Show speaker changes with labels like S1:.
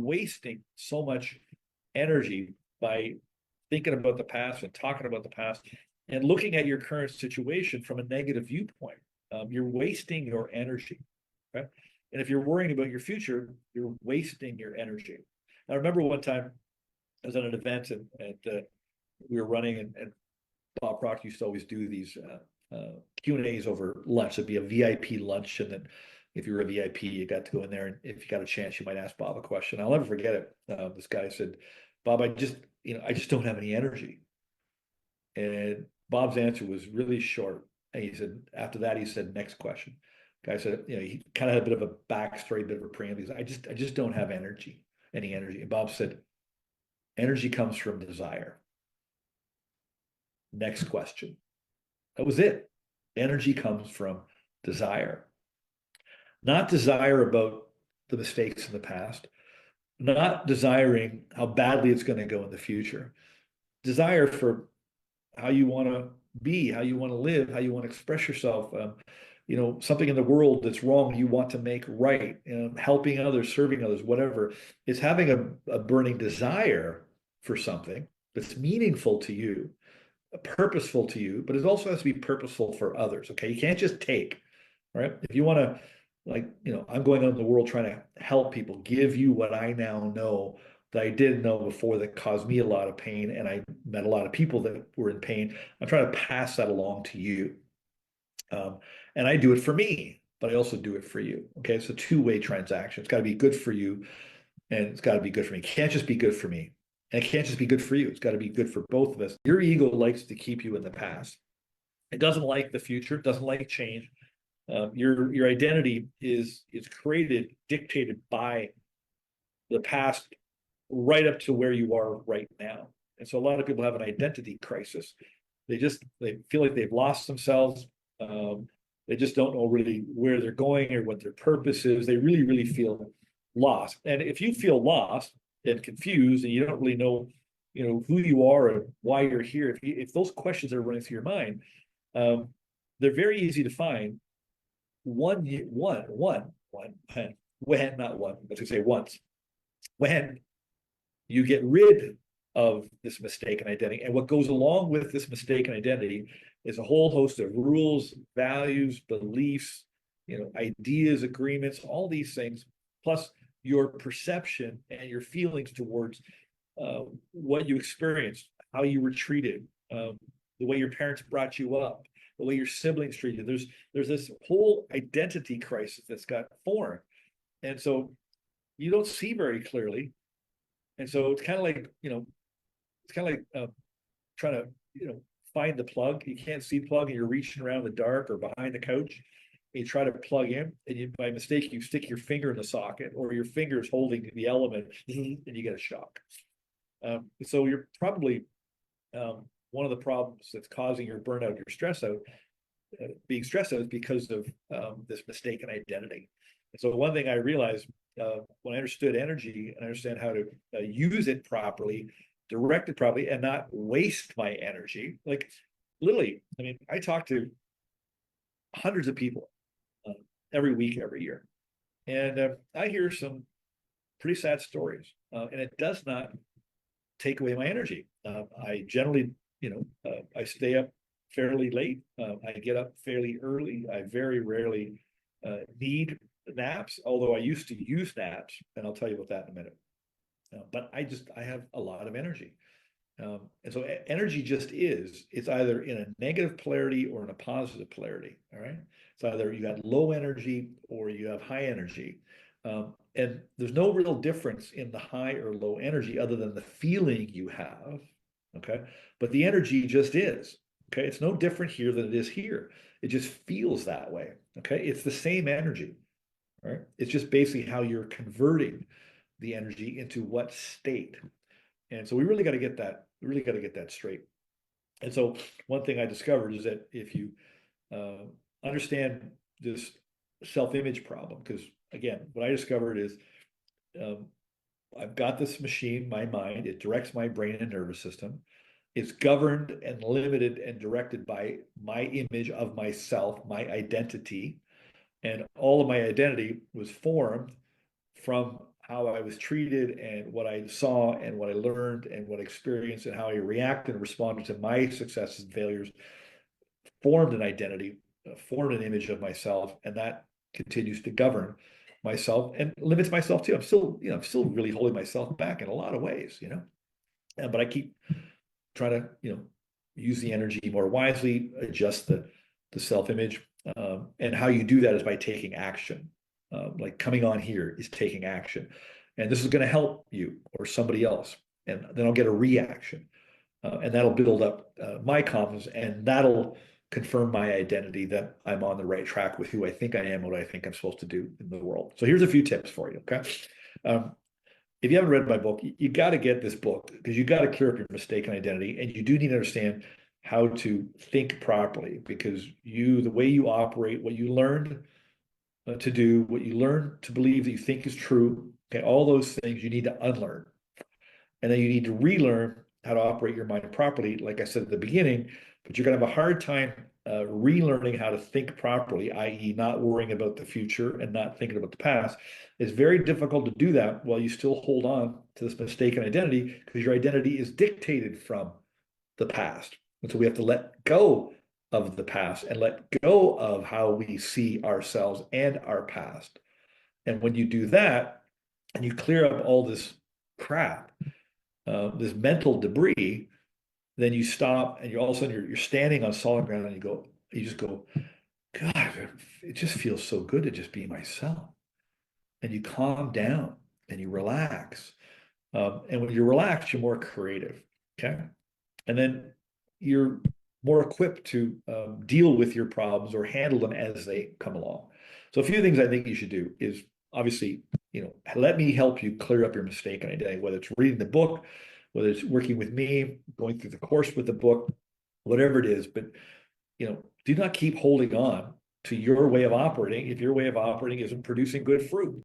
S1: wasting so much energy by thinking about the past and talking about the past and looking at your current situation from a negative viewpoint. You're wasting your energy. Okay? And if you're worrying about your future, you're wasting your energy. I remember one time I was at an event and we were running, and Bob Proctor used to always do these Q&As over lunch. It'd be a VIP lunch, and then if you were a VIP, you got to go in there, and if you got a chance, you might ask Bob a question. I'll never forget it. This guy said, "Bob, I just don't have any energy." And Bob's answer was really short. And he said, after that, he said, "Next question." Guy said, he kind of had a bit of a backstory, a bit of a preamble. He said, I just don't have any energy. And Bob said, "Energy comes from desire." Next question. That was it. Energy comes from desire. Not desire about the mistakes in the past, not desiring how badly it's going to go in the future. Desire for how you want to be, how you want to live, how you want to express yourself. Something in the world that's wrong, you want to make right. Helping others, serving others, whatever. It's having a burning desire for something that's meaningful to you, purposeful to you, but it also has to be purposeful for others. Okay, you can't just take, right? If you want to, I'm going out in the world trying to help people, give you what I now know that I didn't know before, that caused me a lot of pain, and I met a lot of people that were in pain. I'm trying to pass that along to you. And I do it for me, but I also do it for you. Okay, it's a two-way transaction. It's got to be good for you, and it's got to be good for me. It can't just be good for me. And it can't just be good for you. It's got to be good for both of us. Your ego likes to keep you in the past. It doesn't like the future. It doesn't like change. Your identity is created, dictated by the past, right up to where you are right now. And so a lot of people have an identity crisis. They feel like they've lost themselves. They just don't know really where they're going or what their purpose is. They really, really feel lost. And if you feel lost and confused, and you don't really know, who you are and why you're here, if those questions are running through your mind, they're very easy to find. When you get rid of this mistaken identity. And what goes along with this mistaken identity is a whole host of rules, values, beliefs, ideas, agreements, all these things, plus your perception and your feelings towards what you experienced, how you were treated, the way your parents brought you up, the way your siblings treated you. There's this whole identity crisis that's got formed. And so you don't see very clearly. And so it's kind of like, trying to, find the plug. You can't see the plug, and you're reaching around the dark or behind the couch. And you try to plug in, and by mistake, you stick your finger in the socket, or your finger is holding the element, and you get a shock. So you're probably, one of the problems that's causing your burnout, your stress out, being stressed out, is because of this mistaken identity. And so one thing I realized when I understood energy and I understand how to use it properly, direct it properly, and not waste my energy. Like literally, I talk to hundreds of people every week, every year, and I hear some pretty sad stories, and it does not take away my energy. I generally, I stay up fairly late. I get up fairly early. I very rarely need naps, although I used to use naps, and I'll tell you about that in a minute. But I have a lot of energy. And so energy just is, it's either in a negative polarity or in a positive polarity. All right. It's either you got low energy or you have high energy. And there's no real difference in the high or low energy other than the feeling you have. Okay. But the energy just is. Okay. It's no different here than it is here. It just feels that way. Okay. It's the same energy. Right. It's just basically how you're converting the energy into what state. And so we really got to get that straight. And so one thing I discovered is that if you understand this self-image problem, because again, what I discovered is I've got this machine, my mind, it directs my brain and nervous system. It's governed and limited and directed by my image of myself, my identity. And all of my identity was formed from how I was treated and what I saw and what I learned and what I experienced and how I reacted and responded to my successes and failures formed an identity, formed an image of myself, and that continues to govern myself and limits myself too. I'm still really holding myself back in a lot of ways, but I keep trying to, use the energy more wisely, adjust the self-image. And how you do that is by taking action. Like coming on here is taking action. And this is going to help you or somebody else. And then I'll get a reaction. And that'll build up my confidence, and that'll confirm my identity that I'm on the right track with who I think I am, what I think I'm supposed to do in the world. So here's a few tips for you, okay? If you haven't read my book, you got to get this book because you got to clear up your mistaken identity, and you do need to understand how to think properly because the way you operate, what you learned to do, what you learn to believe that you think is true, okay, all those things you need to unlearn. And then you need to relearn how to operate your mind properly, like I said at the beginning, but you're going to have a hard time relearning how to think properly, i.e. not worrying about the future and not thinking about the past. It's very difficult to do that while you still hold on to this mistaken identity because your identity is dictated from the past. And so we have to let go of the past and let go of how we see ourselves and our past. And when you do that and you clear up all this crap, this mental debris, then you stop and you're all of a sudden you're standing on solid ground and you just go, God, it just feels so good to just be myself. And you calm down and you relax. And when you're relaxed, you're more creative. Okay. And then you're more equipped to deal with your problems or handle them as they come along. So a few things I think you should do is obviously, let me help you clear up your mistaken identity, whether it's reading the book, whether it's working with me, going through the course with the book, whatever it is. But, do not keep holding on to your way of operating if your way of operating isn't producing good fruit.